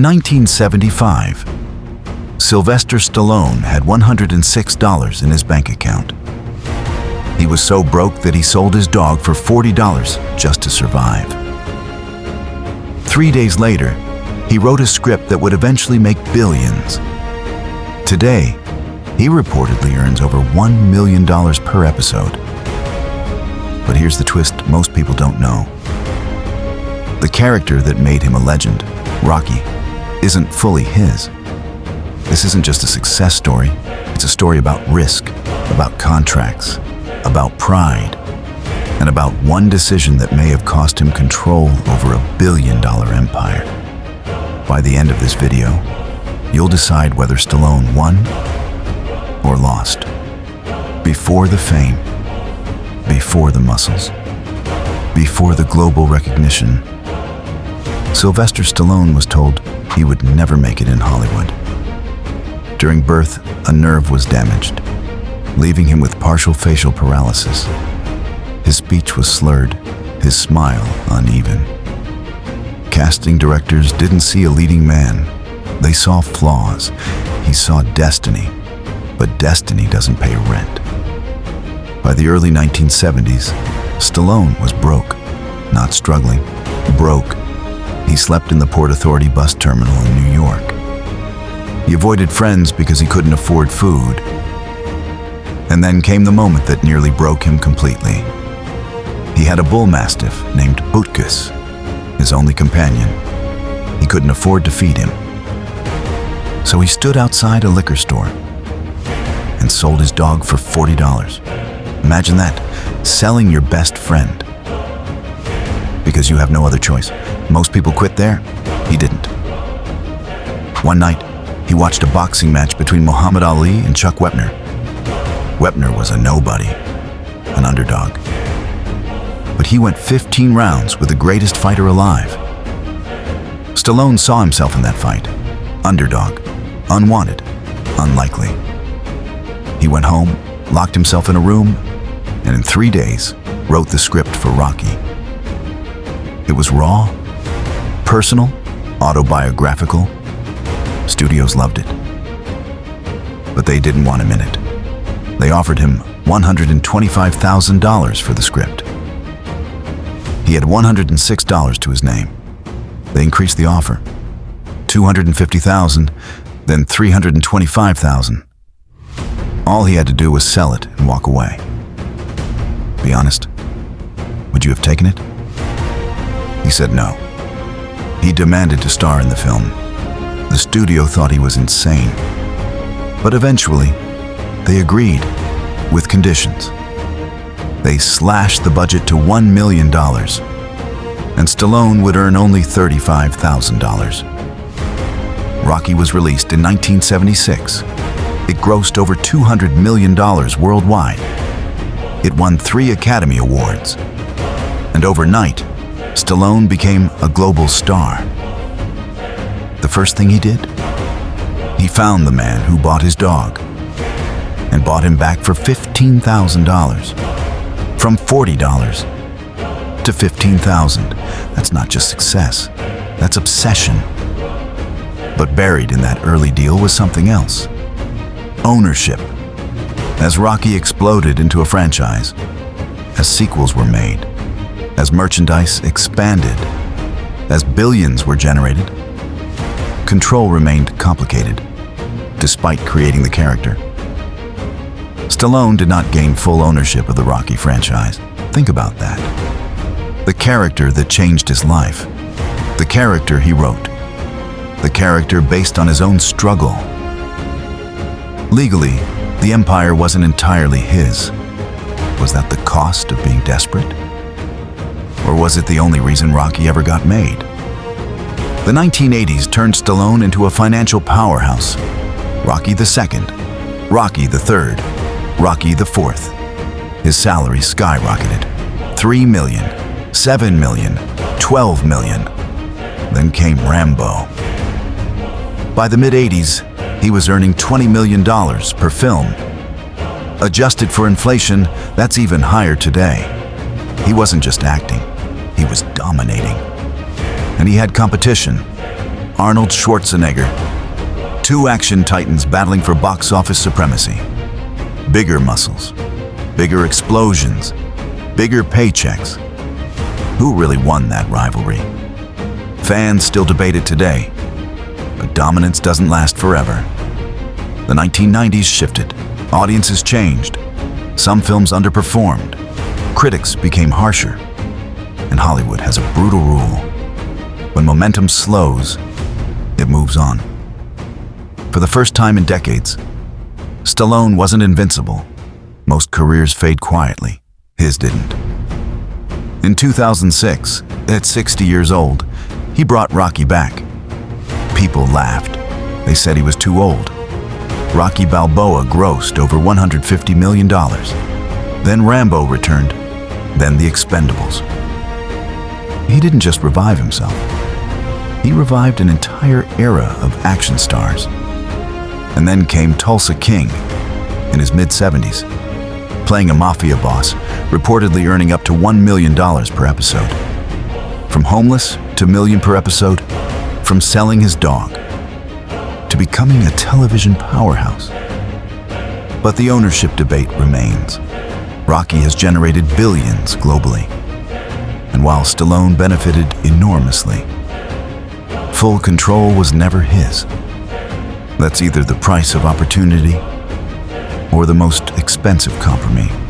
1975, Sylvester Stallone had $106 in his bank account. He was so broke that he sold his dog for $40 just to survive. 3 days later, he wrote a script that would eventually make billions. Today, he reportedly earns over $1 million per episode. But here's the twist most people don't know. The character that made him a legend, Rocky, isn't fully his. This isn't just a success story. It's a story about risk, about contracts, about pride, and about one decision that may have cost him control over $1 billion empire. By the end of this video, you'll decide whether Stallone won or lost. Before the fame, before the muscles, before the global recognition, Sylvester Stallone was told he would never make it in Hollywood. During birth, a nerve was damaged, leaving him with partial facial paralysis. His speech was slurred, his smile uneven. Casting directors didn't see a leading man. They saw flaws. He saw destiny, but destiny doesn't pay rent. By the early 1970s, Stallone was broke, not struggling, broke. He slept in the Port Authority bus terminal in New York. He avoided friends because he couldn't afford food. And then came the moment that nearly broke him completely. He had a bull mastiff named Butkus, his only companion. He couldn't afford to feed him. So he stood outside a liquor store and sold his dog for $40. Imagine that, selling your best friend. Because you have no other choice. Most people quit there. He didn't. One night, he watched a boxing match between Muhammad Ali and Chuck Wepner. Wepner was a nobody, an underdog. But he went 15 rounds with the greatest fighter alive. Stallone saw himself in that fight. Underdog, unwanted, unlikely. He went home, locked himself in a room, and in 3 days, wrote the script for Rocky. It was raw, personal, autobiographical. Studios loved it. But they didn't want him in it. They offered him $125,000 for the script. He had $106 to his name. They increased the offer. $250,000, then $325,000. All he had to do was sell it and walk away. Be honest, would you have taken it? He said no. He demanded to star in the film. The studio thought he was insane. But eventually, they agreed, with conditions. They slashed the budget to $1 million, and Stallone would earn only $35,000. Rocky was released in 1976. It grossed over $200 million worldwide. It won 3 Academy Awards. And overnight, Stallone became a global star. The first thing he did? He found the man who bought his dog and bought him back for $15,000. From $40 to $15,000. That's not just success, that's obsession. But buried in that early deal was something else. Ownership. As Rocky exploded into a franchise, as sequels were made, as merchandise expanded, as billions were generated, control remained complicated, despite creating the character. Stallone did not gain full ownership of the Rocky franchise. Think about that. The character that changed his life. The character he wrote. The character based on his own struggle. Legally, the empire wasn't entirely his. Was that the cost of being desperate? Or was it the only reason Rocky ever got made? The 1980s turned Stallone into a financial powerhouse. Rocky II, Rocky III, Rocky IV. His salary skyrocketed. $3 million, $7 million, $12 million. Then came Rambo. By the mid-80s, he was earning $20 million per film. Adjusted for inflation, that's even higher today. He wasn't just acting, he was dominating. And he had competition. Arnold Schwarzenegger. Two action titans battling for box office supremacy. Bigger muscles, bigger explosions, bigger paychecks. Who really won that rivalry? Fans still debate it today, but dominance doesn't last forever. The 1990s shifted, audiences changed, some films underperformed, critics became harsher, and Hollywood has a brutal rule. When momentum slows, it moves on. For the first time in decades, Stallone wasn't invincible. Most careers fade quietly. His didn't. In 2006, at 60 years old, he brought Rocky back. People laughed. They said he was too old. Rocky Balboa grossed over $150 million. Then Rambo returned. Then The Expendables. He didn't just revive himself. He revived an entire era of action stars. And then came Tulsa King in his mid-70s, playing a mafia boss, reportedly earning up to $1 million per episode. From homeless to $1 million per episode, from selling his dog to becoming a television powerhouse. But the ownership debate remains. Rocky has generated billions globally. And while Stallone benefited enormously, full control was never his. That's either the price of opportunity or the most expensive compromise.